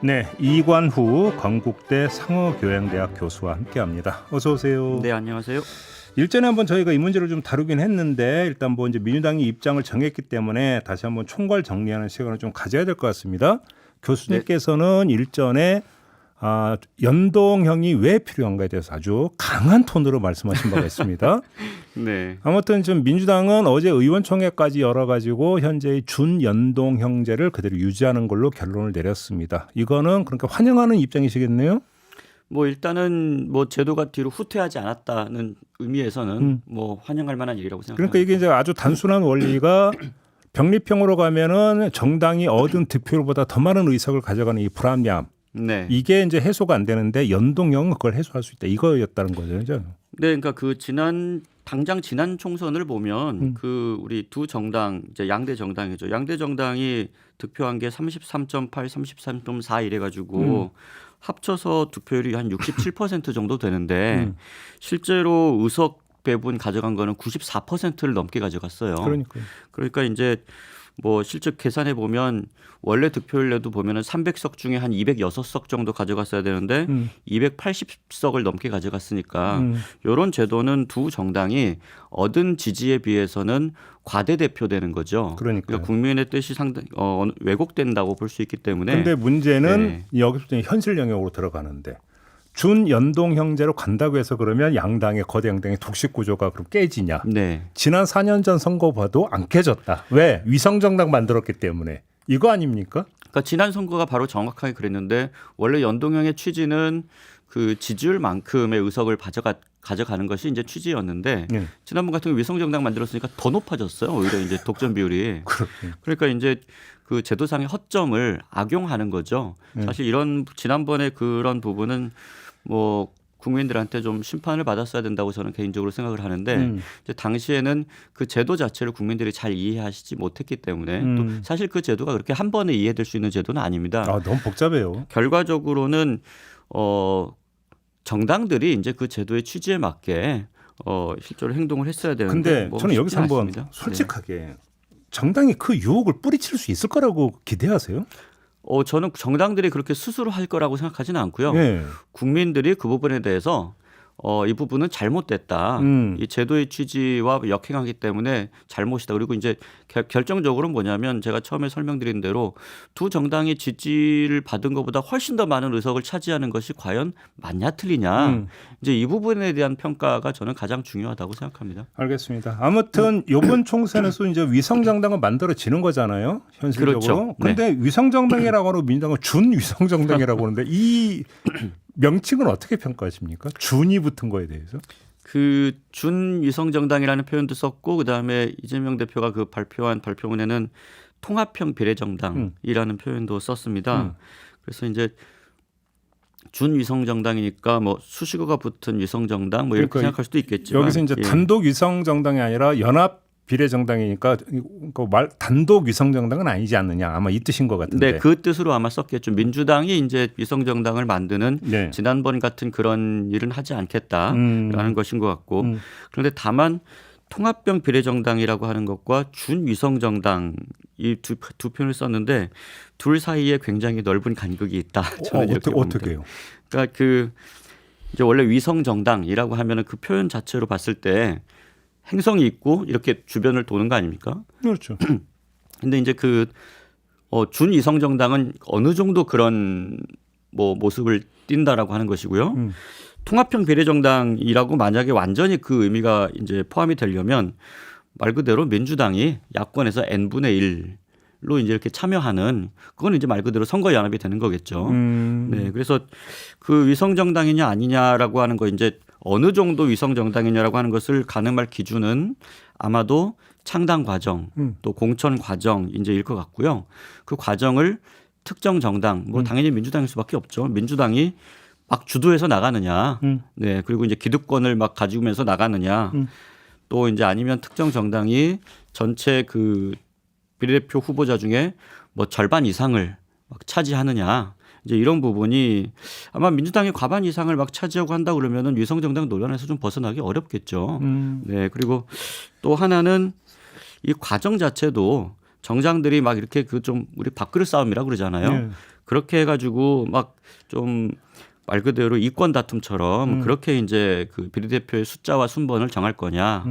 네, 이관후 건국대 상어교양대학 교수와 함께합니다. 어서 오세요. 네, 안녕하세요. 일전에 한번 저희가 이 문제를 좀 다루긴 했는데 일단 뭐 이제 민주당이 입장을 정했기 때문에 다시 한번 총괄 정리하는 시간을 좀 가져야 될 것 같습니다. 교수님께서는 일전에 연동형이 왜 필요한가에 대해서 아주 강한 톤으로 말씀하신 바가 있습니다. 네. 아무튼 지금 민주당은 어제 의원총회까지 열어가지고 현재의 준연동형제를 그대로 유지하는 걸로 결론을 내렸습니다. 이거는 그러니까 환영하는 입장이시겠네요. 뭐 일단은 뭐 제도가 뒤로 후퇴하지 않았다는 의미에서는 뭐 환영할 만한 일이라고 생각합니다. 그러니까 이게 이제 아주 단순한 원리가 병립형으로 가면은 정당이 얻은 득표율보다 더 많은 의석을 가져가는 이 불합리함. 네. 이게 이제 해소가 안 되는데 연동형은 그걸 해소할 수 있다. 이거였다는 거죠. 네, 그러니까 그 당장 지난 총선을 보면 그 우리 두 정당 이제 양대 정당이죠. 양대 정당이 득표한 게 33.8, 33.4 이래 가지고 합쳐서 득표율이 한 67% 정도 되는데 실제로 의석 배분 가져간 거는 94%를 넘게 가져갔어요. 그러니까 이제 뭐 실제 계산해 보면 원래 득표율에도 보면은 300석 중에 한 206석 정도 가져갔어야 되는데 280석을 넘게 가져갔으니까 이런 제도는 두 정당이 얻은 지지에 비해서는 과대대표되는 거죠. 그러니까 국민의 뜻이 상당히 왜곡된다고 볼 수 있기 때문에. 그런데 문제는 여기서 현실 영역으로 들어가는데 준연동 형제로 간다고 해서 그러면 양당의 거대 양당의 독식 구조가 그럼 깨지냐? 네. 지난 4년 전 선거 봐도 안 깨졌다. 왜? 위성정당 만들었기 때문에. 이거 아닙니까? 그러니까 지난 선거가 바로 정확하게 그랬는데 원래 연동형의 취지는 그 지지율만큼의 의석을 가져가는 것이 이제 취지였는데 지난번 같은 경우 위성정당 만들었으니까 더 높아졌어요. 오히려 이제 독점 비율이. 그러니까 이제 그 제도상의 허점을 악용하는 거죠. 사실 이런 지난번에 그런 부분은 뭐 국민들한테 좀 심판을 받았어야 된다고 저는 개인적으로 생각을 하는데 이제 당시에는 그 제도 자체를 국민들이 잘 이해하시지 못했기 때문에 또 사실 그 제도가 그렇게 한 번에 이해될 수 있는 제도는 아닙니다. 너무 복잡해요. 결과적으로는 정당들이 이제 그 제도의 취지에 맞게 실제로 행동을 했어야 되는데. 근데 저는 여기서 한번 솔직하게 정당이 그 유혹을 뿌리칠 수 있을 거라고 기대하세요? 저는 정당들이 그렇게 스스로 할 거라고 생각하지는 않고요. 국민들이 그 부분에 대해서 이 부분은 잘못됐다. 이 제도의 취지와 역행하기 때문에 잘못이다. 그리고 이제 결정적으로 뭐냐면 제가 처음에 설명드린 대로 두 정당이 지지를 받은 것보다 훨씬 더 많은 의석을 차지하는 것이 과연 맞냐 틀리냐. 이제 이 부분에 대한 평가가 저는 가장 중요하다고 생각합니다. 알겠습니다. 아무튼 이번 총선에서 이제 위성정당은 만들어지는 거잖아요. 현실적으로. 그렇죠. 그런데 위성정당이라고 하는 민주당은 준위성정당이라고 하는데 이 명칭은 어떻게 평가하십니까? 준이 붙은 거에 대해서? 그 준위성정당이라는 표현도 썼고 그다음에 이재명 대표가 그 발표한 발표문에는 통합형 비례정당이라는 표현도 썼습니다. 그래서 이제 준위성정당이니까 뭐 수식어가 붙은 위성정당 뭐 이렇게 생각할 수도 있겠지만 여기서 이제 단독 위성정당이 아니라 연합 비례정당이니까 단독 위성정당은 아니지 않느냐 아마 이 뜻인 것 같은데. 네, 그 뜻으로 아마 썼겠죠. 민주당이 이제 위성정당을 만드는 지난번 같은 그런 일은 하지 않겠다라는 것인 것 같고 그런데 다만 통합형 비례정당이라고 하는 것과 준위성정당 이 두 표현을 썼는데 둘 사이에 굉장히 넓은 간극이 있다. 저는 이렇게 봅니다. 어떻게요? 그러니까 그 이제 원래 위성정당이라고 하면은 그 표현 자체로 봤을 때 행성이 있고 이렇게 주변을 도는 거 아닙니까? 그렇죠. 근데 이제 그 준위성 정당은 어느 정도 그런 뭐 모습을 띈다라고 하는 것이고요. 통합형 비례정당이라고 만약에 완전히 그 의미가 이제 포함이 되려면 말 그대로 민주당이 야권에서 n분의 1로 이제 이렇게 참여하는 그건 이제 말 그대로 선거 연합이 되는 거겠죠. 네, 그래서 그 위성 정당이냐 아니냐라고 하는 거 이제 어느 정도 위성 정당이냐라고 하는 것을 가늠할 기준은 아마도 창당 과정 또 공천 과정 이제일 것 같고요. 그 과정을 특정 정당 뭐 당연히 민주당일 수밖에 없죠. 민주당이 막 주도해서 나가느냐, 네 그리고 이제 기득권을 막 가지면서 나가느냐, 또 이제 아니면 특정 정당이 전체 그 비례대표 후보자 중에 뭐 절반 이상을 막 차지하느냐. 이제 이런 부분이 아마 민주당이 과반 이상을 막 차지하고 한다 그러면은 위성정당 논란에서 좀 벗어나기 어렵겠죠. 네. 그리고 또 하나는 이 과정 자체도 정장들이 막 이렇게 그 좀 우리 밥그릇 싸움이라고 그러잖아요. 그렇게 해가지고 막 좀 말 그대로 이권 다툼처럼 그렇게 이제 그 비례대표의 숫자와 순번을 정할 거냐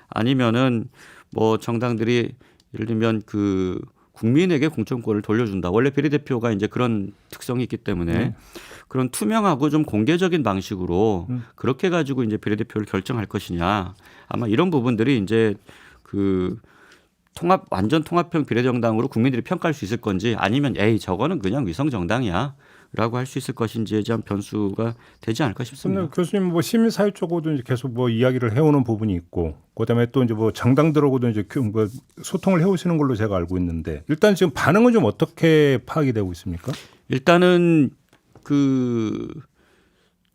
아니면은 뭐 정당들이 예를 들면 그 국민에게 공천권을 돌려준다. 원래 비례대표가 이제 그런 특성이 있기 때문에 그런 투명하고 좀 공개적인 방식으로 그렇게 가지고 이제 비례대표를 결정할 것이냐. 아마 이런 부분들이 이제 그 완전 통합형 비례정당으로 국민들이 평가할 수 있을 건지 아니면 에이 저거는 그냥 위성정당이야. 라고 할 수 있을 것인지에 대한 변수가 되지 않을까 싶습니다. 근데 교수님 뭐 시민사회 쪽으로도 이제 계속 뭐 이야기를 해오는 부분이 있고, 그다음에 또 이제 뭐 정당들하고도 이제 뭐 소통을 해오시는 걸로 제가 알고 있는데, 일단 지금 반응은 좀 어떻게 파악이 되고 있습니까? 일단은 그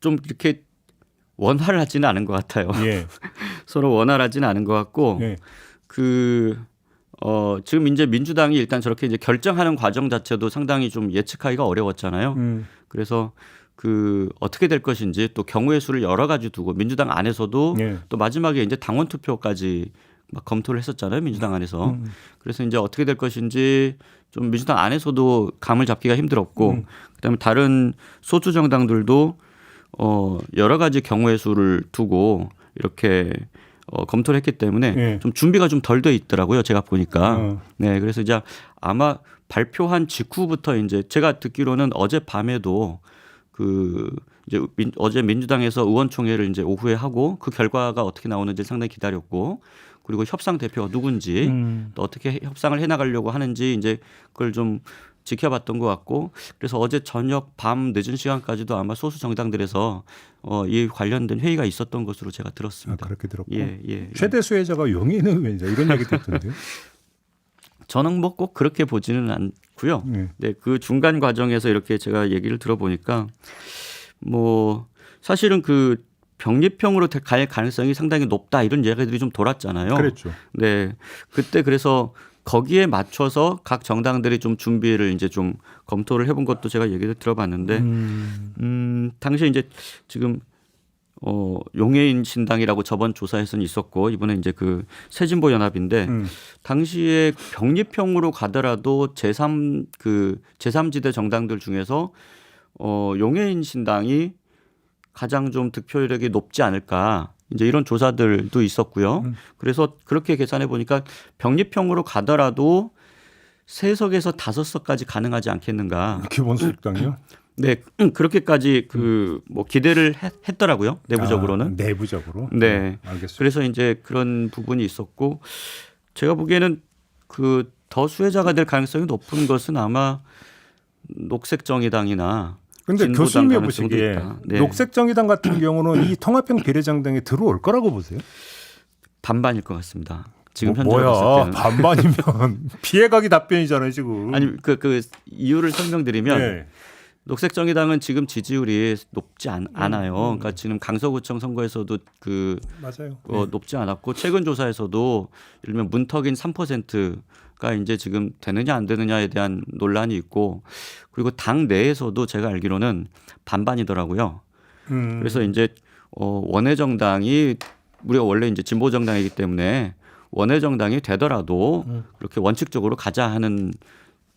좀 이렇게 원활하지는 않은 것 같아요. 예. 서로 원활하지는 않은 것 같고, 예. 지금 이제 민주당이 일단 저렇게 이제 결정하는 과정 자체도 상당히 좀 예측하기가 어려웠잖아요. 그래서 그 어떻게 될 것인지 또 경우의 수를 여러 가지 두고 민주당 안에서도 예. 또 마지막에 이제 당원 투표까지 막 검토를 했었잖아요. 민주당 안에서. 그래서 이제 어떻게 될 것인지 좀 민주당 안에서도 감을 잡기가 힘들었고 그다음에 다른 소수 정당들도 여러 가지 경우의 수를 두고 이렇게 검토를 했기 때문에 예. 좀 준비가 좀 덜 돼 있더라고요. 제가 보니까. 네, 그래서 이제 아마 발표한 직후부터 이제 제가 듣기로는 어제 밤에도 그 이제 어제 민주당에서 의원총회를 이제 오후에 하고 그 결과가 어떻게 나오는지 상당히 기다렸고 그리고 협상 대표가 누군지 또 어떻게 협상을 해나가려고 하는지 이제 그걸 좀 지켜봤던 것 같고 그래서 어제 저녁 밤 늦은 시간까지도 아마 소수 정당들에서 이 관련된 회의가 있었던 것으로 제가 들었습니다. 그렇게 들었고 예. 최대 수혜자가 용인 의원이자 이런 얘기도 있던데요. 저는 뭐 꼭 그렇게 보지는 않고요. 네, 그 중간 과정에서 이렇게 제가 얘기를 들어보니까 뭐 사실은 그 병립형으로 갈 가능성이 상당히 높다 이런 얘기들이 좀 돌았잖아요. 그랬죠. 네, 그때 그래서 거기에 맞춰서 각 정당들이 좀 준비를 이제 좀 검토를 해본 것도 제가 얘기를 들어봤는데, 당시에 이제 지금 용해인 신당이라고 저번 조사에서는 있었고 이번에 이제 그 새진보 연합인데 당시에 병립형으로 가더라도 제3지대 정당들 중에서 용해인 신당이 가장 좀 득표율이 높지 않을까. 이제 이런 조사들도 있었고요. 그래서 그렇게 계산해 보니까 병립형으로 가더라도 3석에서 5석까지 가능하지 않겠는가. 기본소득당이요? 네, 그렇게까지 뭐 기대를 했더라고요. 내부적으로는. 내부적으로. 네, 알겠습니다. 그래서 이제 그런 부분이 있었고 제가 보기에는 그 더 수혜자가 될 가능성이 높은 것은 아마 녹색정의당이나. 근데 교수님이 보시기에 네. 녹색정의당 같은 경우는 이 통합형 비례정당에 들어올 거라고 보세요? 반반일 것 같습니다. 지금 현재로 봤을 뭐야 때는. 반반이면 피해가기 답변이잖아요 지금. 아니 그 이유를 설명드리면 네. 녹색정의당은 지금 지지율이 높지 않아요. 그러니까 지금 강서구청 선거에서도 맞아요. 높지 않았고 최근 조사에서도 예를 들면 문턱인 3%가 이제 지금 되느냐 안 되느냐에 대한 논란이 있고 그리고 당 내에서도 제가 알기로는 반반이더라고요. 그래서 이제 원외정당이 우리가 원래 이제 진보정당이기 때문에 원외정당이 되더라도 그렇게 원칙적으로 가자 하는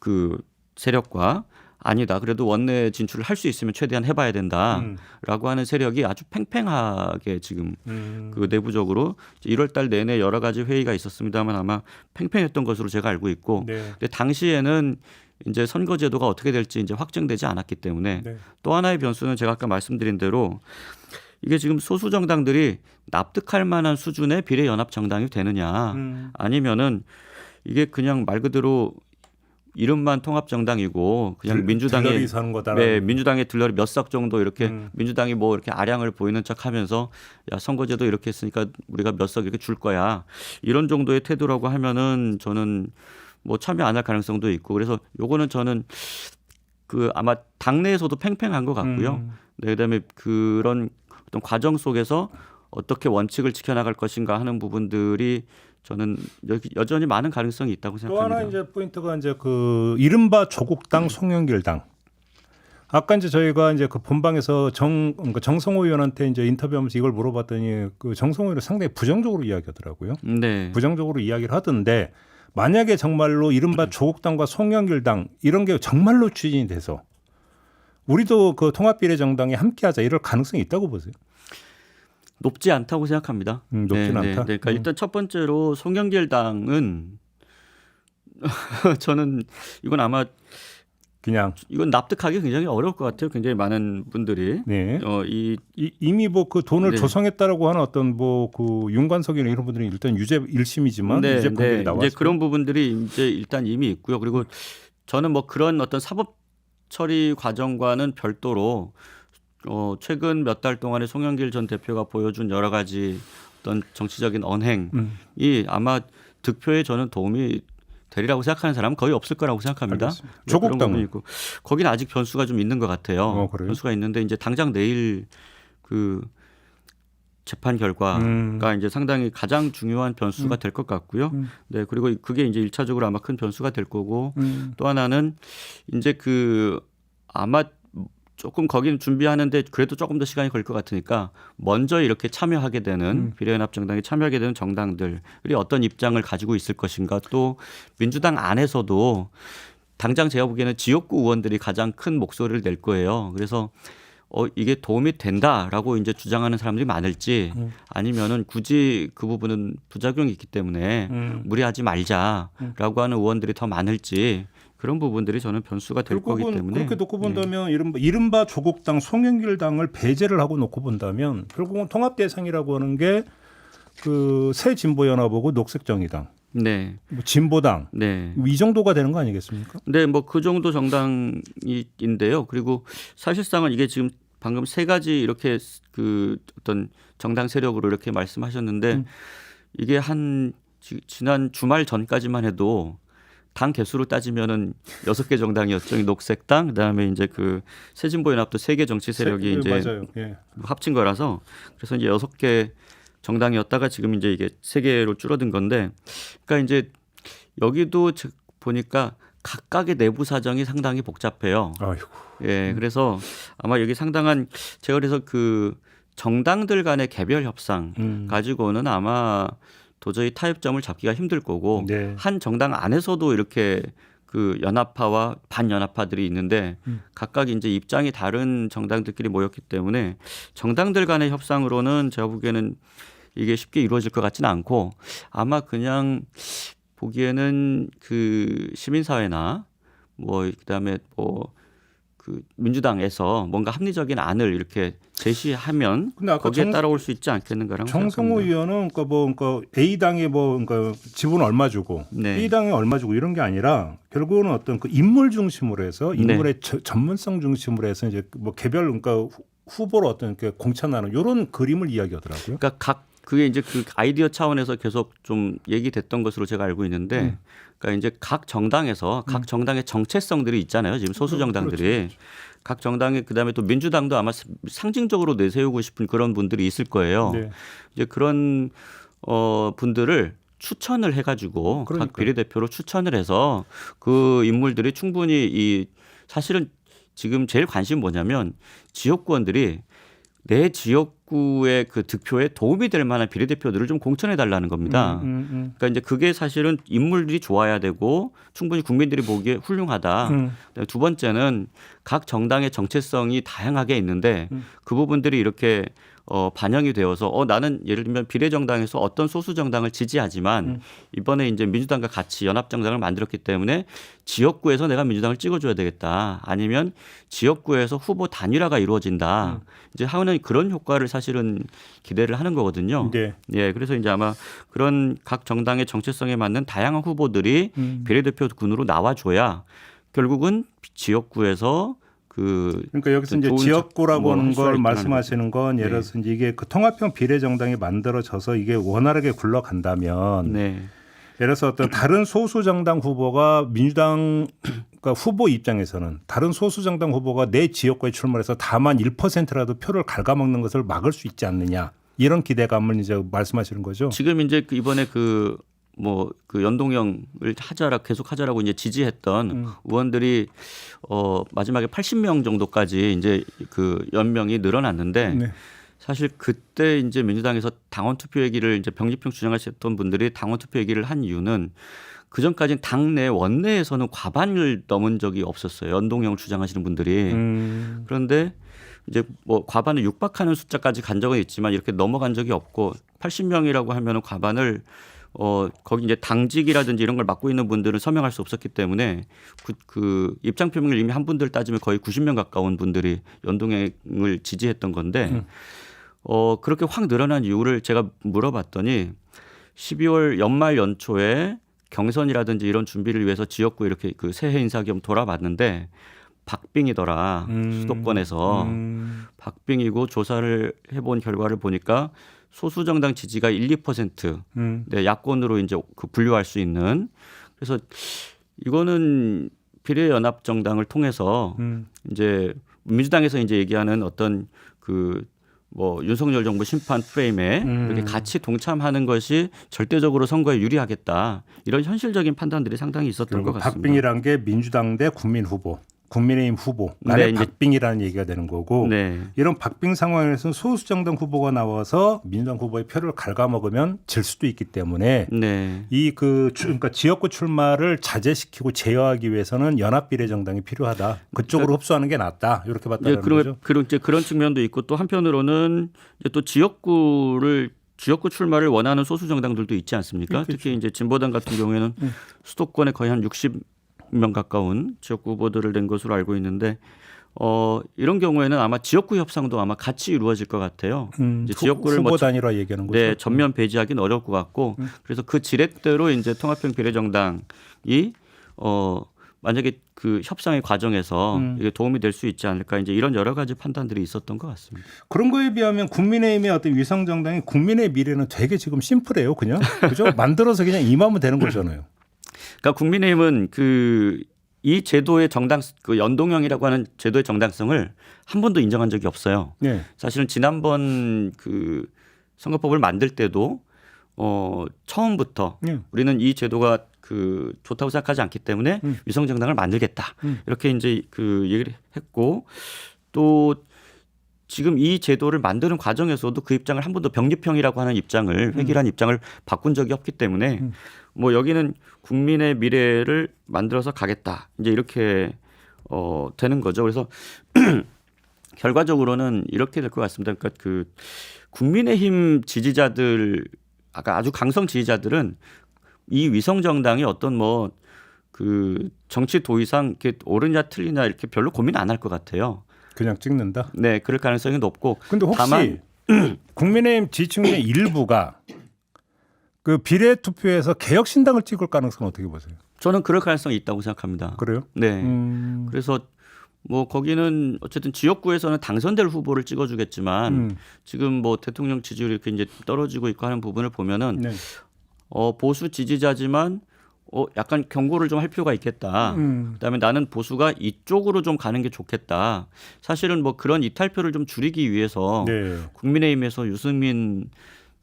그 세력과 아니다. 그래도 원내 진출을 할 수 있으면 최대한 해봐야 된다라고 하는 세력이 아주 팽팽하게 지금 그 내부적으로 1월 달 내내 여러 가지 회의가 있었습니다만 아마 팽팽했던 것으로 제가 알고 있고 네. 근데 당시에는 이제 선거제도가 어떻게 될지 이제 확정되지 않았기 때문에 네. 또 하나의 변수는 제가 아까 말씀드린 대로 이게 지금 소수 정당들이 납득할 만한 수준의 비례연합 정당이 되느냐 아니면은 이게 그냥 말 그대로 이름만 통합정당이고 그냥 민주당에 사는 거다. 네, 민주당의 들러리 몇 석 정도 이렇게 민주당이 뭐 이렇게 아량을 보이는 척하면서 야 선거제도 이렇게 했으니까 우리가 몇 석 이렇게 줄 거야 이런 정도의 태도라고 하면은 저는 뭐 참여 안 할 가능성도 있고 그래서 요거는 저는 그 아마 당내에서도 팽팽한 것 같고요. 네, 그다음에 그런 어떤 과정 속에서 어떻게 원칙을 지켜나갈 것인가 하는 부분들이 저는 여전히 많은 가능성이 있다고 생각합니다. 또 하나 이제 포인트가 이제 그 이른바 조국당 송영길당. 아까 이제 저희가 이제 그 본방에서 정성호 의원한테 이제 인터뷰하면서 이걸 물어봤더니 그 정성호 의원은 상당히 부정적으로 이야기하더라고요. 네. 부정적으로 이야기를 하던데 만약에 정말로 이른바 조국당과 송영길당 이런 게 정말로 추진이 돼서 우리도 그 통합비례정당에 함께하자 이럴 가능성이 있다고 보세요? 높지 않다고 생각합니다. 높지는 않다. 그러니까 일단 첫 번째로 송영길 당은 저는 이건 아마 그냥 이건 납득하기 굉장히 어려울 것 같아요. 굉장히 많은 분들이 네. 이 이미 뭐 그 돈을 네. 조성했다라고 하는 어떤 뭐 그 윤관석이나 이런 분들이 일단 유죄 1심이지만 유죄 판결이 나왔어요. 이제 그런 부분들이 이제 일단 이미 있고요. 그리고 저는 뭐 그런 어떤 사법 처리 과정과는 별도로 최근 몇 달 동안에 송영길 전 대표가 보여준 여러 가지 어떤 정치적인 언행이 아마 득표에 저는 도움이 되리라고 생각하는 사람은 거의 없을 거라고 생각합니다. 조국당은 있고 거기는 아직 변수가 좀 있는 것 같아요. 그래요? 변수가 있는데 이제 당장 내일 그 재판 결과가 이제 상당히 가장 중요한 변수가 될 것 같고요. 네, 그리고 그게 이제 1차적으로 아마 큰 변수가 될 거고 또 하나는 이제 그 아마 조금 거기는 준비하는데 그래도 조금 더 시간이 걸릴 것 같으니까 먼저 이렇게 참여하게 되는 비례연합정당에 참여하게 되는 정당들이 어떤 입장을 가지고 있을 것인가 또 민주당 안에서도 당장 제가 보기에는 지역구 의원들이 가장 큰 목소리를 낼 거예요. 그래서 이게 도움이 된다라고 이제 주장하는 사람들이 많을지 아니면은 굳이 그 부분은 부작용이 있기 때문에 무리하지 말자라고 하는 의원들이 더 많을지 그런 부분들이 저는 변수가 될 거기 때문에 그렇게 놓고 본다면 이른바 조국당 송영길 당을 배제를 하고 놓고 본다면 결국은 통합 대상이라고 하는 게 그 새 진보연합하고 녹색정의당, 네, 뭐 진보당, 네, 이 정도가 되는 거 아니겠습니까? 네, 뭐 그 정도 정당인데요. 그리고 사실상은 이게 지금 방금 세 가지 이렇게 그 어떤 정당 세력으로 이렇게 말씀하셨는데 이게 한 지난 주말 전까지만 해도 당 개수로 따지면은 6개 정당이었죠. 녹색당, 그다음에 이제 그 새진보연합도 3개 정치 세력이 이제 맞아요. 예. 합친 거라서 그래서 이제 6개 정당이었다가 지금 이제 이게 3개로 줄어든 건데, 그러니까 이제 여기도 보니까 각각의 내부 사정이 상당히 복잡해요. 아이고. 예, 그래서 아마 여기 상당한 제가 그래서 그 정당들 간의 개별 협상 가지고는 아마 도저히 타협점을 잡기가 힘들 거고 네. 한 정당 안에서도 이렇게 그 연합파와 반연합파들이 있는데 각각 이제 입장이 다른 정당들끼리 모였기 때문에 정당들 간의 협상으로는 제가 보기에는 이게 쉽게 이루어질 것 같지는 않고 아마 그냥 보기에는 그 시민사회나 뭐 그다음에 뭐 그 민주당에서 뭔가 합리적인 안을 이렇게 제시하면 거기에 따라올 수 있지 않겠는가라고 정성호 생각합니다. 의원은 그러니까 A 당에 그러니까 지분 얼마 주고 네. B 당에 얼마 주고 이런 게 아니라 결국은 어떤 그 인물 중심으로 해서 인물의 전문성 중심으로 해서 이제 뭐 개별 그러니까 후보로 어떤 그 공천하는 이런 그림을 이야기하더라고요. 그러니까 그게 이제 그 아이디어 차원에서 계속 좀 얘기됐던 것으로 제가 알고 있는데, 그러니까 이제 각 정당에서 각 정당의 정체성들이 있잖아요. 지금 소수 정당들이 그렇죠. 각 정당의 그다음에 또 민주당도 아마 상징적으로 내세우고 싶은 그런 분들이 있을 거예요. 네. 이제 그런 분들을 추천을 해가지고 각 비례대표로 추천을 해서 그 인물들이 충분히 사실은 지금 제일 관심 뭐냐면 지역구원들이 내 지역구의 그 득표에 도움이 될 만한 비례대표들을 좀 공천해 달라는 겁니다. 그러니까 이제 그게 사실은 인물들이 좋아야 되고 충분히 국민들이 보기에 훌륭하다. 두 번째는 각 정당의 정체성이 다양하게 있는데 그 부분들이 이렇게 반영이 되어서 나는 예를 들면 비례정당에서 어떤 소수 정당을 지지하지만 이번에 이제 민주당과 같이 연합정당을 만들었기 때문에 지역구에서 내가 민주당을 찍어줘야 되겠다. 아니면 지역구에서 후보 단일화가 이루어진다. 이제 하는 그런 효과를 사실은 기대를 하는 거거든요. 네. 예, 그래서 이제 아마 그런 각 정당의 정체성에 맞는 다양한 후보들이 비례대표군으로 나와줘야 결국은 지역구에서 그러니까 여기서 이제 지역구라고 하는 걸 말씀하시는 건 예를 들어서 이제 이게 그 통합형 비례정당이 만들어져서 이게 원활하게 굴러간다면 예를 들어서 어떤 다른 소수 정당 후보가 민주당 그러니까 후보 입장에서는 다른 소수 정당 후보가 내 지역구에 출마해서 다만 1%라도 표를 갉아먹는 것을 막을 수 있지 않느냐 이런 기대감을 이제 말씀하시는 거죠. 지금 이제 이번에 그 연동형을 계속 하자라고 이제 지지했던 의원들이 마지막에 80명 정도까지 이제 그 연명이 늘어났는데 사실 그때 이제 민주당에서 당원 투표 얘기를 이제 병립형 주장하셨던 분들이 당원 투표 얘기를 한 이유는 그 전까지는 당내 원내에서는 과반을 넘은 적이 없었어요. 연동형을 주장하시는 분들이. 그런데 이제 뭐 과반을 육박하는 숫자까지 간 적은 있지만 이렇게 넘어간 적이 없고 80명이라고 하면은 과반을 거기 이제 당직이라든지 이런 걸 맡고 있는 분들은 서명할 수 없었기 때문에 그 입장 표명을 이미 한 분들 따지면 거의 90명 가까운 분들이 연동형을 지지했던 건데 그렇게 확 늘어난 이유를 제가 물어봤더니 12월 연말 연초에 경선이라든지 이런 준비를 위해서 지역구 이렇게 그 새해 인사 겸 돌아봤는데 박빙이더라. 수도권에서 박빙이고 조사를 해본 결과를 보니까 소수 정당 지지가 1, 2% 네, 야권으로 이제 그 분류할 수 있는 그래서 이거는 비례연합정당을 통해서 이제 민주당에서 이제 얘기하는 어떤 그 뭐 윤석열 정부 심판 프레임에 이렇게 같이 동참하는 것이 절대적으로 선거에 유리하겠다 이런 현실적인 판단들이 상당히 있었던 것 같습니다. 박빙이란 게 민주당 대 국민 후보, 국민의힘 후보 간의 네, 박빙이라는 얘기가 되는 거고 네. 이런 박빙 상황에서 소수 정당 후보가 나와서 민주당 후보의 표를 갉아먹으면 질 수도 있기 때문에 네. 그러니까 지역구 출마를 자제시키고 제어하기 위해서는 연합비례정당이 필요하다. 그쪽으로 흡수하는 게 낫다. 이렇게 봤다는 거죠. 그런 측면도 있고 또 한편으로는 이제 또 지역구 출마를 원하는 소수 정당들도 있지 않습니까? 그렇죠. 특히 이제 진보당 같은 경우에는 수도권에 거의 한 60명 가까운 지역구 후보들을 낸 것으로 알고 있는데 이런 경우에는 아마 지역구 협상도 아마 같이 이루어질 것 같아요. 이제 지역구를 후보 단위로 얘기하는 거죠. 네, 전면 배제하기는 어려울 것 같고 그래서 그 지렛대로 이제 통합형 비례정당이 만약에 그 협상의 과정에서 이게 도움이 될 수 있지 않을까 이제 이런 여러 가지 판단들이 있었던 것 같습니다. 그런 거에 비하면 국민의힘의 어떤 위성정당이 국민의 미래는 되게 지금 심플해요, 그냥 그죠? 만들어서 그냥 임하면 되는 거잖아요. 그러니까 국민의힘은 이 제도의 그 연동형이라고 하는 제도의 정당성을 한 번도 인정한 적이 없어요. 네. 사실은 지난번 그 선거법을 만들 때도 처음부터 우리는 이 제도가 그 좋다고 생각하지 않기 때문에 위성 정당을 만들겠다 이렇게 이제 그 얘기를 했고 또 지금 이 제도를 만드는 과정에서도 그 입장을 한 번도 병립형이라고 하는 입장을 획일한 입장을 바꾼 적이 없기 때문에 뭐 여기는 국민의 미래를 만들어서 가겠다 이제 이렇게 되는 거죠. 그래서 결과적으로는 이렇게 될 것 같습니다. 그러니까 그 국민의힘 지지자들 아까 아주 강성 지지자들은 이 위성 정당이 어떤 뭐 그 정치 도의상 이렇게 옳으냐 틀리냐 이렇게 별로 고민 안 할 것 같아요. 그냥 찍는다. 네, 그럴 가능성이 높고. 근데 혹시 다만 국민의힘 지지층의 일부가 그 비례 투표에서 개혁신당을 찍을 가능성은 어떻게 보세요? 저는 그럴 가능성이 있다고 생각합니다. 그래요? 네. 그래서 뭐 거기는 어쨌든 지역구에서는 당선될 후보를 찍어주겠지만 지금 뭐 대통령 지지율이 이렇게 이제 떨어지고 있고 하는 부분을 보면은 네. 보수 지지자지만 약간 경고를 좀 할 필요가 있겠다. 그다음에 나는 보수가 이쪽으로 좀 가는 게 좋겠다. 사실은 뭐 그런 이탈표를 좀 줄이기 위해서 네. 국민의힘에서 유승민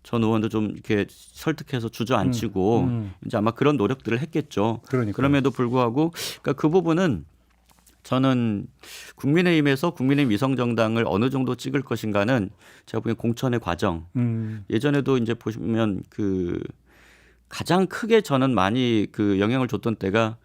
전 의원도 좀 이렇게 설득해서 주저앉히고 이제 아마 그런 노력들을 했겠죠. 그러니까요. 그럼에도 불구하고 그러니까 그 부분은 저는 국민의힘에서 국민의힘 위성정당을 어느 정도 찍을 것인가는 제가 보기엔 공천의 과정. 예전에도 이제 보시면 그 가장 크게 저는 많이 그 영향을 줬던 때가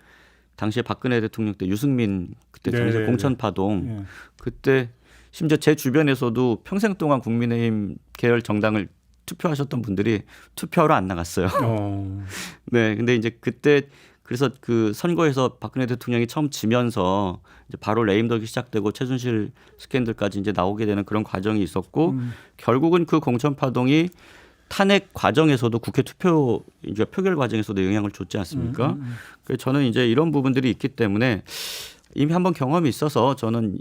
당시에 박근혜 대통령 때 유승민 그때 당시 공천 파동 그때 심지어 제 주변에서도 평생 동안 국민의힘 계열 정당을 투표하셨던 분들이 투표하러 안 나갔어요. 네, 근데 이제 그때 그래서 그 선거에서 박근혜 대통령이 처음 지면서 이제 바로 레임덕이 시작되고 최순실 스캔들까지 이제 나오게 되는 그런 과정이 있었고 결국은 그 공천 파동이 탄핵 과정에서도 국회 투표 이제 표결 과정에서도 영향을 줬지 않습니까? 그래서 저는 이제 이런 부분들이 있기 때문에 이미 한번 경험이 있어서 저는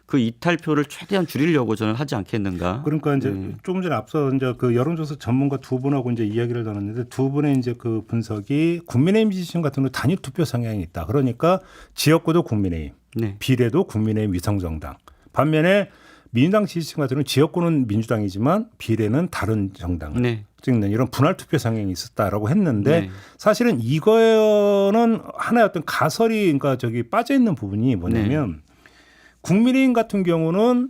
그 이탈표를 최대한 줄이려고 저는 하지 않겠는가. 그러니까 이제 조금 전에 앞서 이제 그 여론조사 전문가 두 분하고 이제 이야기를 나눴는데 두 분의 이제 그 분석이 국민의힘 지지층 같은 경우 단일 투표 성향이 있다. 그러니까 지역구도 국민의힘, 네. 비례도 국민의힘 위성정당. 반면에 민주당 지지층 같은 경우는 지역구는 민주당이지만 비례는 다른 정당을 네. 찍는 이런 분할 투표 성향이 있었다라고 했는데 네. 사실은 이거는 하나의 어떤 가설이 그러니까 저기 빠져 있는 부분이 뭐냐면 국민의힘 같은 경우는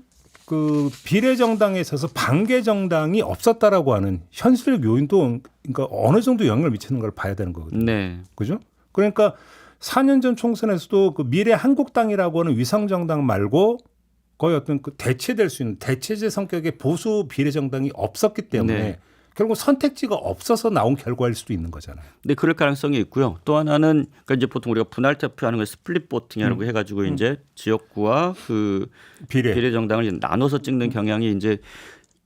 그 비례정당에 있어서 반개정당이 없었다라고 하는 현실적 요인도 그러니까 어느 정도 영향을 미치는 걸 봐야 되는 거거든요. 네. 그죠? 그러니까 4년 전 총선에서도 그 미래한국당이라고 하는 위성정당 말고 거의 어떤 그 대체될 수 있는 대체제 성격의 보수 비례정당이 없었기 때문에 네. 결국 선택지가 없어서 나온 결과일 수도 있는 거잖아요. 네, 그럴 가능성이 있고요. 또 하나는 그러니까 이제 보통 우리가 분할 투표하는 걸 스플릿 보팅이라고 해가지고 이제 지역구와 그 비례 정당을 이제 나눠서 찍는 경향이 이제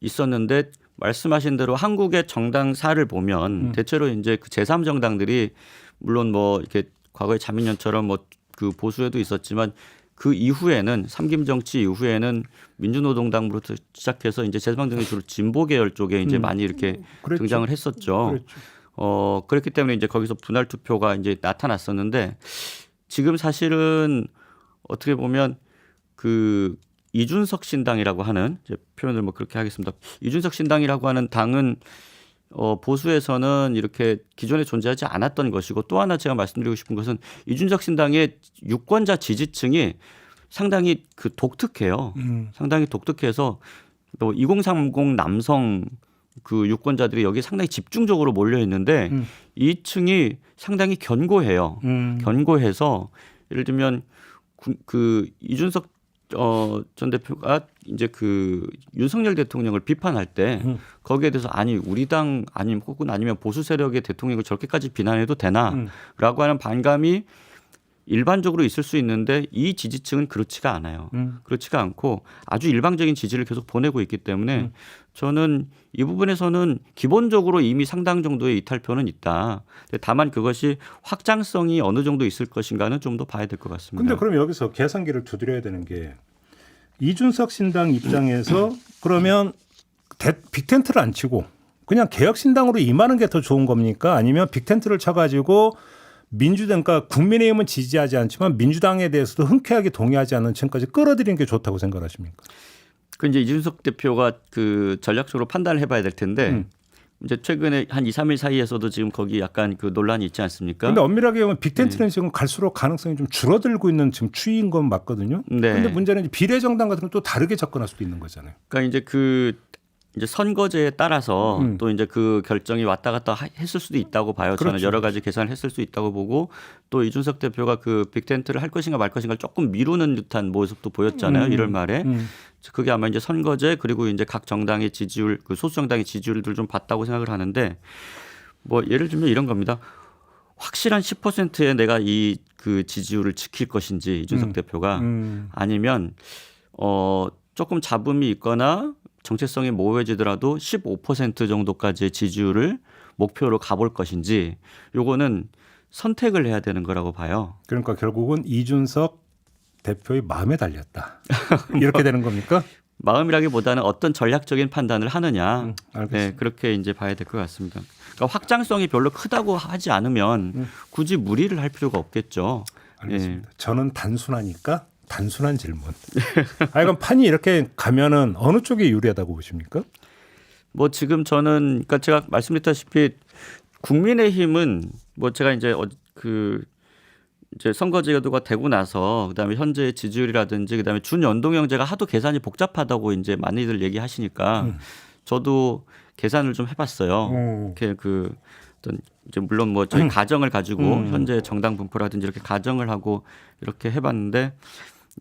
있었는데 말씀하신 대로 한국의 정당사를 보면 대체로 이제 그 제3 정당들이 물론 뭐 이렇게 과거에 자민련처럼 뭐 그 보수에도 있었지만 그 이후에는 삼김 정치 이후에는 민주노동당부터 시작해서 이제 제3정당이 주로 진보 계열 쪽에 이제 많이 이렇게 그랬죠. 등장을 했었죠. 그랬죠. 그렇기 때문에 이제 거기서 분할 투표가 이제 나타났었는데 지금 사실은 어떻게 보면 그 이준석 신당이라고 하는 이제 표현을 뭐 그렇게 하겠습니다. 이준석 신당이라고 하는 당은 보수에서는 이렇게 기존에 존재하지 않았던 것이고 또 하나 제가 말씀드리고 싶은 것은 이준석 신당의 유권자 지지층이 상당히 그 독특해요. 상당히 독특해서 또 2030 남성 그 유권자들이 여기 상당히 집중적으로 몰려 있는데 이 층이 상당히 견고해요. 견고해서 예를 들면 그 이준석 전 대표가 이제 그 윤석열 대통령을 비판할 때 거기에 대해서 아니 우리 당 아니면 혹은 아니면 보수 세력의 대통령을 저렇게까지 비난해도 되나라고 하는 반감이 일반적으로 있을 수 있는데 이 지지층은 그렇지가 않아요. 그렇지가 않고 아주 일방적인 지지를 계속 보내고 있기 때문에 저는 이 부분에서는 기본적으로 이미 상당 정도의 이탈표는 있다. 다만 그것이 확장성이 어느 정도 있을 것인가는 좀 더 봐야 될 것 같습니다. 근데 그럼 여기서 계산기를 두드려야 되는 게 이준석 신당 입장에서 그러면 빅텐트를 안 치고 그냥 개혁신당으로 임하는 게 더 좋은 겁니까? 아니면 빅텐트를 쳐가지고 민주당, 그러니까 국민의힘은 지지하지 않지만 민주당에 대해서도 흔쾌하게 동의하지 않는 층까지 끌어들이는 게 좋다고 생각하십니까? 그 이제 이준석 대표가 그 전략적으로 판단을 해봐야 될 텐데 이제 최근에 한 2, 3일 사이에서도 지금 거기 약간 그 논란이 있지 않습니까? 그런데 엄밀하게 보면 빅텐트는 지금 갈수록 가능성이 좀 줄어들고 있는 지금 추이인 건 맞거든요. 그런데 네. 문제는 이제 비례정당 같은 건 또 다르게 접근할 수도 있는 거잖아요. 그러니까 이제 선거제에 따라서 또 이제 그 결정이 왔다 갔다 했을 수도 있다고 봐요. 저는 그렇죠. 여러 가지 계산을 했을 수 있다고 보고 또 이준석 대표가 그 빅텐트를 할 것인가 말 것인가 조금 미루는 듯한 모습도 보였잖아요. 1월 말에. 그게 아마 이제 선거제 그리고 이제 각 정당의 지지율, 그 소수 정당의 지지율들 좀 봤다고 생각을 하는데 뭐 예를 들면 이런 겁니다. 확실한 10%의 내가 이 그 지지율을 지킬 것인지 이준석 대표가 아니면 조금 잡음이 있거나 정체성이 모호해지더라도 15% 정도까지의 지지율을 목표로 가볼 것인지 요거는 선택을 해야 되는 거라고 봐요. 그러니까 결국은 이준석 대표의 마음에 달렸다. 이렇게 되는 겁니까? 마음이라기보다는 어떤 전략적인 판단을 하느냐. 알겠습니다. 네, 그렇게 이제 봐야 될 것 같습니다. 그러니까 확장성이 별로 크다고 하지 않으면 굳이 무리를 할 필요가 없겠죠. 알겠습니다. 저는 단순하니까 단순한 질문. 그럼 판이 이렇게 가면은 어느 쪽에 유리하다고 보십니까? 뭐 지금 저는 그러니까 제가 말씀드렸다시피 국민의힘은 뭐 제가 이제 이제 선거제도가 되고 나서 그다음에 현재 지지율이라든지 그다음에 준연동형제가 하도 계산이 복잡하다고 이제 많이들 얘기하시니까 저도 계산을 좀 해봤어요. 이렇게 그 어떤 이제 물론 뭐 저희 가정을 가지고 현재 정당 분포라든지 이렇게 가정을 하고 이렇게 해봤는데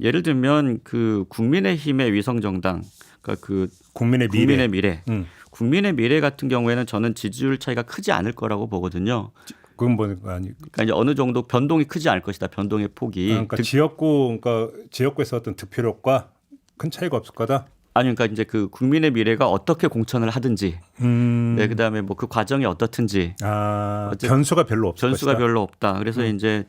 예를 들면 그 국민의힘의 위성정당, 그러니까 그 국민의 미래. 국민의 미래 같은 경우에는 저는 지지율 차이가 크지 않을 거라고 보거든요. 그건 뭐 아니. 그러니까 이제 어느 정도 변동이 크지 않을 것이다. 변동의 폭이. 그러니까 지역구에서 어떤 득표력과 큰 차이가 없을 거다. 아니 그러니까 이제 그 국민의 미래가 어떻게 공천을 하든지, 네, 그다음에 뭐 그 과정이 어떻든지, 변수가 별로 없을 변수가 것이다. 별로 없다. 그래서 이제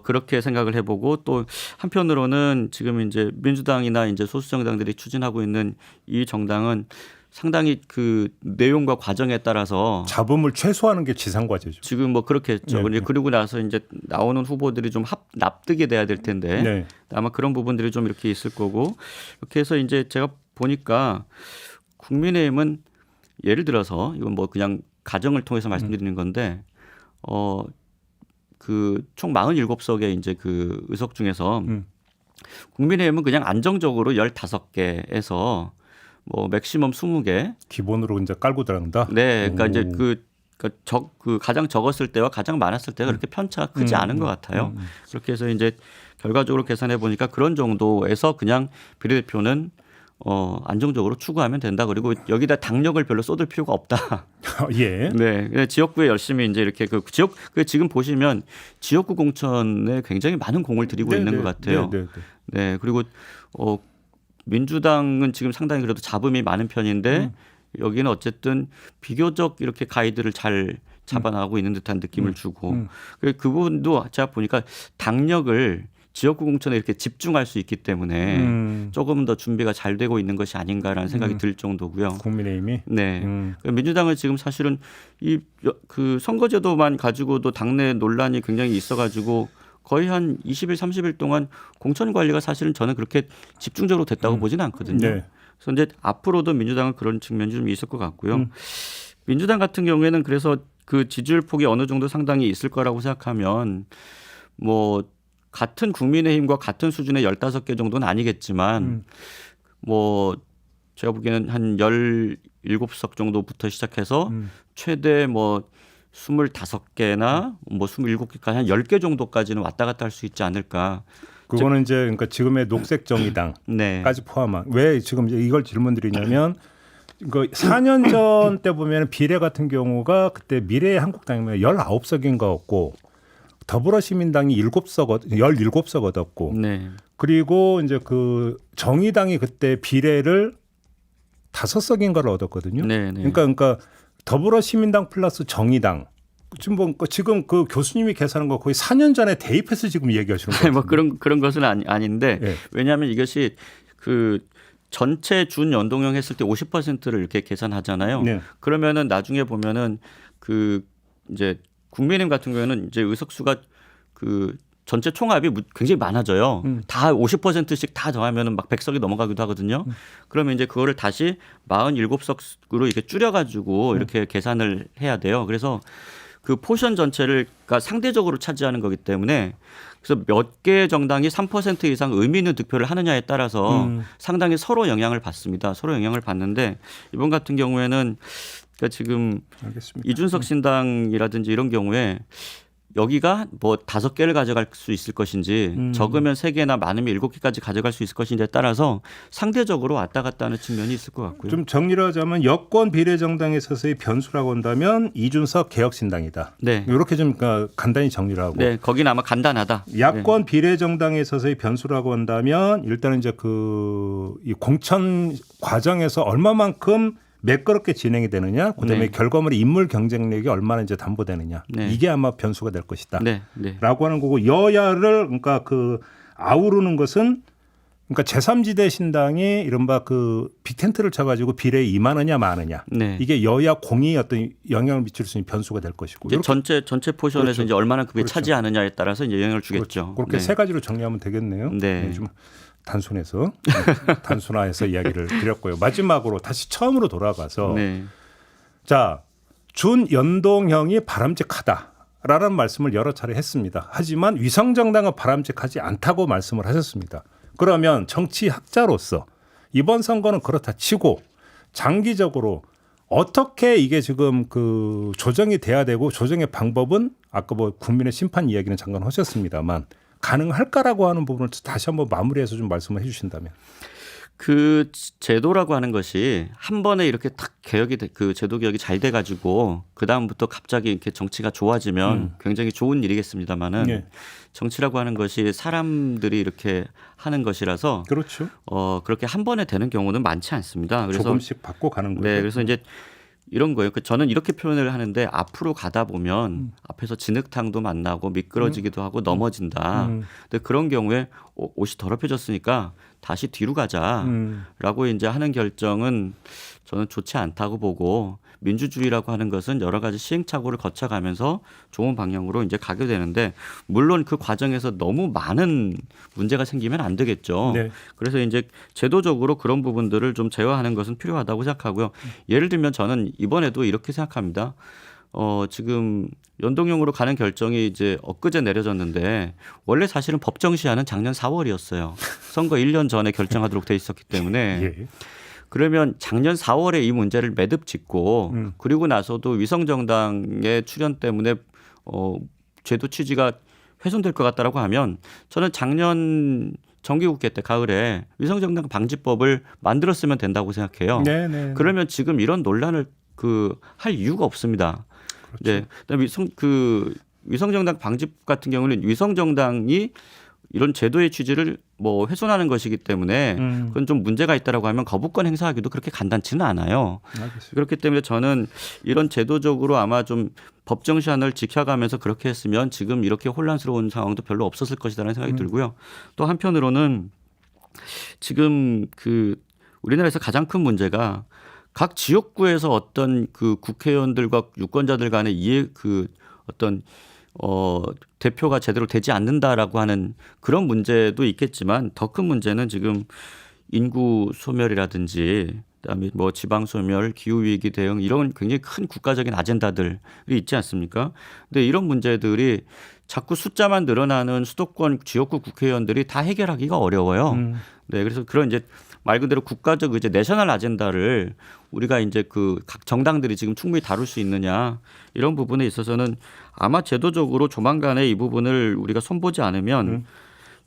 그렇게 생각을 해보고 또 한편으로는 지금 이제 민주당이나 이제 소수 정당들이 추진하고 있는 이 정당은 상당히 그 내용과 과정에 따라서 잡음을 최소화하는 게 지상 과제죠. 지금 뭐 그렇게 했죠. 네. 그리고 나서 이제 나오는 후보들이 좀 납득이 돼야 될 텐데 네. 아마 그런 부분들이 좀 이렇게 있을 거고 이렇게 해서 이제 제가 보니까 국민의힘은 예를 들어서 이건 뭐 그냥 가정을 통해서 말씀드리는 건데 그 총 47석의 이제 그 의석 중에서 국민의힘은 그냥 안정적으로 15개에서 뭐 맥시멈 20개. 기본으로 이제 깔고 들어간다. 네, 그러니까 오. 이제 그 가장 적었을 때와 가장 많았을 때가 그렇게 편차가 크지 않은 것 같아요. 그렇게 해서 이제 결과적으로 계산해 보니까 그런 정도에서 그냥 비례대표는 안정적으로 추구하면 된다. 그리고 여기다 당력을 별로 쏟을 필요가 없다. 예. 네, 지역구에 열심히 이제 이렇게 지금 보시면 지역구 공천에 굉장히 많은 공을 들이고 있는 것 같아요. 네, 그리고 민주당은 지금 상당히 그래도 잡음이 많은 편인데 여기는 어쨌든 비교적 이렇게 가이드를 잘 잡아나가고 있는 듯한 느낌을 주고 그 부분도 제가 보니까 당력을 지역구 공천에 이렇게 집중할 수 있기 때문에 조금 더 준비가 잘 되고 있는 것이 아닌가라는 생각이 들 정도고요. 국민의힘이. 네, 민주당은 지금 사실은 그 선거제도만 가지고도 당내 논란이 굉장히 있어가지고 거의 한 20일, 30일 동안 공천 관리가 사실은 저는 그렇게 집중적으로 됐다고 보지는 않거든요. 네. 그래서 이제 앞으로도 민주당은 그런 측면이 좀 있을 것 같고요. 민주당 같은 경우에는 그래서 그 지지율 폭이 어느 정도 상당히 있을 거라고 생각하면 뭐 같은 국민의힘과 같은 수준의 15개 정도는 아니겠지만 뭐 제가 보기에는 한 17석 정도부터 시작해서 최대 뭐 25개나 뭐 27개까지 한 10개 정도까지는 왔다 갔다 할 수 있지 않을까. 그거는 이제 그러니까 지금의 녹색 정의당까지 네. 포함한 왜 지금 이걸 질문드리냐면 그 4년 전 때 보면 비례 같은 경우가 그때 미래한국당이면 19석인 거였고 더불어시민당이 17석 얻었고 네. 그리고 이제 그 정의당이 그때 비례를 5석인가를 얻었거든요. 네, 네. 그러니까 더불어시민당 플러스 정의당 지금 그 교수님이 계산한 거 거의 4년 전에 대입해서 지금 얘기하시는 거예요. 뭐 그런 것은 아닌데 네. 왜냐하면 이것이 그 전체 준 연동형 했을 때 50%를 이렇게 계산하잖아요. 네. 그러면은 나중에 보면은 그 이제 국민의힘 같은 경우에는 이제 의석수가 그 전체 총합이 굉장히 많아져요. 다 50%씩 다 더하면은 막 100석이 넘어가기도 하거든요. 그러면 이제 그거를 다시 47석으로 이렇게 줄여가지고 이렇게 계산을 해야 돼요. 그래서 그 포션 전체가 상대적으로 차지하는 거기 때문에 그래서 몇 개 정당이 3% 이상 의미 있는 득표를 하느냐에 따라서 상당히 서로 영향을 받습니다. 서로 영향을 받는데 이번 같은 경우에는 그러니까 지금 알겠습니다. 이준석 신당이라든지 이런 경우에 여기가 뭐 5개를 가져갈 수 있을 것인지 적으면 3개나 많으면 7개까지 가져갈 수 있을 것인지에 따라서 상대적으로 왔다 갔다 하는 측면이 있을 것 같고요. 좀 정리를 하자면 여권 비례정당에 있어서의 변수라고 한다면 이준석 개혁신당이다. 네. 이렇게 좀 간단히 정리를 하고. 네, 거기는 아마 간단하다. 야권 비례정당에 있어서의 변수라고 한다면 일단은 이제 이 공천 과정에서 얼마만큼 매끄럽게 진행이 되느냐, 그다음에 네. 결과물의 인물 경쟁력이 얼마나 이제 담보되느냐, 네. 이게 아마 변수가 될 것이다. 네. 라고 하는 거고 여야를 그러니까 아우르는 것은 그러니까 제3지대 신당이 이른바 그 빅텐트를 쳐가지고 비례에 임하느냐 마느냐, 네. 이게 여야 공이 어떤 영향을 미칠 수 있는 변수가 될 것이고. 이제 전체 포션에서 그렇죠. 이제 얼마나 그게 그렇죠. 차지하느냐에 따라서 이제 영향을 주겠죠. 그렇죠. 그렇게 세 가지로 정리하면 되겠네요. 네. 좀 단순화해서 이야기를 드렸고요. 마지막으로 다시 처음으로 돌아가서 네. 자, 준연동형이 바람직하다라는 말씀을 여러 차례 했습니다. 하지만 위성정당은 바람직하지 않다고 말씀을 하셨습니다. 그러면 정치학자로서 이번 선거는 그렇다 치고 장기적으로 어떻게 이게 지금 그 조정이 돼야 되고 조정의 방법은 아까 뭐 국민의 심판 이야기는 잠깐 하셨습니다만 가능할까라고 하는 부분을 다시 한번 마무리해서 좀 말씀을 해 주신다면. 그 제도라고 하는 것이 한 번에 이렇게 딱 그 제도 개혁이 잘 돼가지고 그 다음부터 갑자기 이렇게 정치가 좋아지면 굉장히 좋은 일이겠습니다만은 네. 정치라고 하는 것이 사람들이 이렇게 하는 것이라서 그렇죠. 그렇게 한 번에 되는 경우는 많지 않습니다. 그래서 조금씩 받고 가는 거죠. 네, 그래서 이제 이런 거예요. 저는 이렇게 표현을 하는데 앞으로 가다 보면 앞에서 진흙탕도 만나고 미끄러지기도 하고 넘어진다. 근데 그런 경우에 옷이 더럽혀졌으니까 다시 뒤로 가자라고 이제 하는 결정은 저는 좋지 않다고 보고 민주주의라고 하는 것은 여러 가지 시행착오를 거쳐가면서 좋은 방향으로 이제 가게 되는데 물론 그 과정에서 너무 많은 문제가 생기면 안 되겠죠. 네. 그래서 이제 제도적으로 그런 부분들을 좀 제어하는 것은 필요하다고 생각하고요. 예를 들면 저는 이번에도 이렇게 생각합니다. 지금 연동형으로 가는 결정이 이제 엊그제 내려졌는데 원래 사실은 법정 시한은 작년 4월이었어요. 선거 1년 전에 결정하도록 돼 있었기 때문에 예. 그러면 작년 4월에 이 문제를 매듭 짓고 그리고 나서도 위성정당의 출현 때문에 제도 취지가 훼손될 것 같다라고 하면 저는 작년 정기국회 때 가을에 위성정당 방지법을 만들었으면 된다고 생각해요. 네네. 그러면 지금 이런 논란을 할 이유가 없습니다. 그렇죠. 네. 그다음에 위성정당 방지법 같은 경우는 위성정당이 이런 제도의 취지를 뭐 훼손하는 것이기 때문에 그건 좀 문제가 있다라고 하면 거부권 행사하기도 그렇게 간단치는 않아요. 알겠습니다. 그렇기 때문에 저는 이런 제도적으로 아마 좀 법정 시한을 지켜가면서 그렇게 했으면 지금 이렇게 혼란스러운 상황도 별로 없었을 것이라는 생각이 들고요. 또 한편으로는 지금 우리나라에서 가장 큰 문제가 각 지역구에서 어떤 국회의원들과 유권자들 간의 어떤 대표가 제대로 되지 않는다라고 하는 그런 문제도 있겠지만 더 큰 문제는 지금 인구 소멸이라든지 그다음에 뭐 지방 소멸, 기후 위기 대응 이런 굉장히 큰 국가적인 아젠다들이 있지 않습니까? 근데 이런 문제들이 자꾸 숫자만 늘어나는 수도권 지역구 국회의원들이 다 해결하기가 어려워요. 네, 그래서 그런 이제 말 그대로 국가적 이제 내셔널 아젠다를 우리가 이제 각 정당들이 지금 충분히 다룰 수 있느냐 이런 부분에 있어서는 아마 제도적으로 조만간에 이 부분을 우리가 손보지 않으면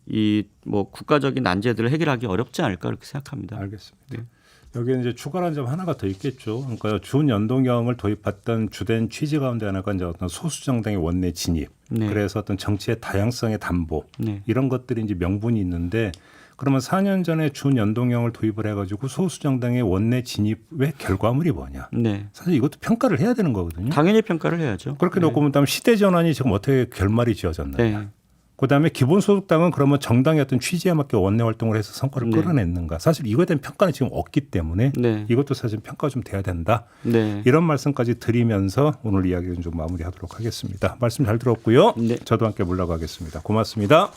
이 뭐 국가적인 난제들을 해결하기 어렵지 않을까 그렇게 생각합니다. 알겠습니다. 네. 여기에 이제 추가한 점 하나가 더 있겠죠. 그러니까 준연동형을 도입했던 주된 취지 가운데 하나가 이제 어떤 소수 정당의 원내 진입, 네. 그래서 어떤 정치의 다양성의 담보 네. 이런 것들이 이제 명분이 있는데 그러면 4년 전에 준연동형을 도입을 해가지고 소수 정당의 원내 진입의 결과물이 뭐냐? 네. 사실 이것도 평가를 해야 되는 거거든요. 당연히 평가를 해야죠. 그렇게 네. 놓고 보면 시대 전환이 지금 어떻게 결말이 지어졌느냐? 네. 그다음에 기본소득당은 그러면 정당의 어떤 취지에 맞게 원내 활동을 해서 성과를 네. 끌어냈는가? 사실 이거에 대한 평가는 지금 없기 때문에 네. 이것도 사실 평가가 좀 돼야 된다. 네. 이런 말씀까지 드리면서 오늘 이야기는 좀 마무리하도록 하겠습니다. 말씀 잘 들었고요. 네. 저도 함께 물러가겠습니다. 고맙습니다.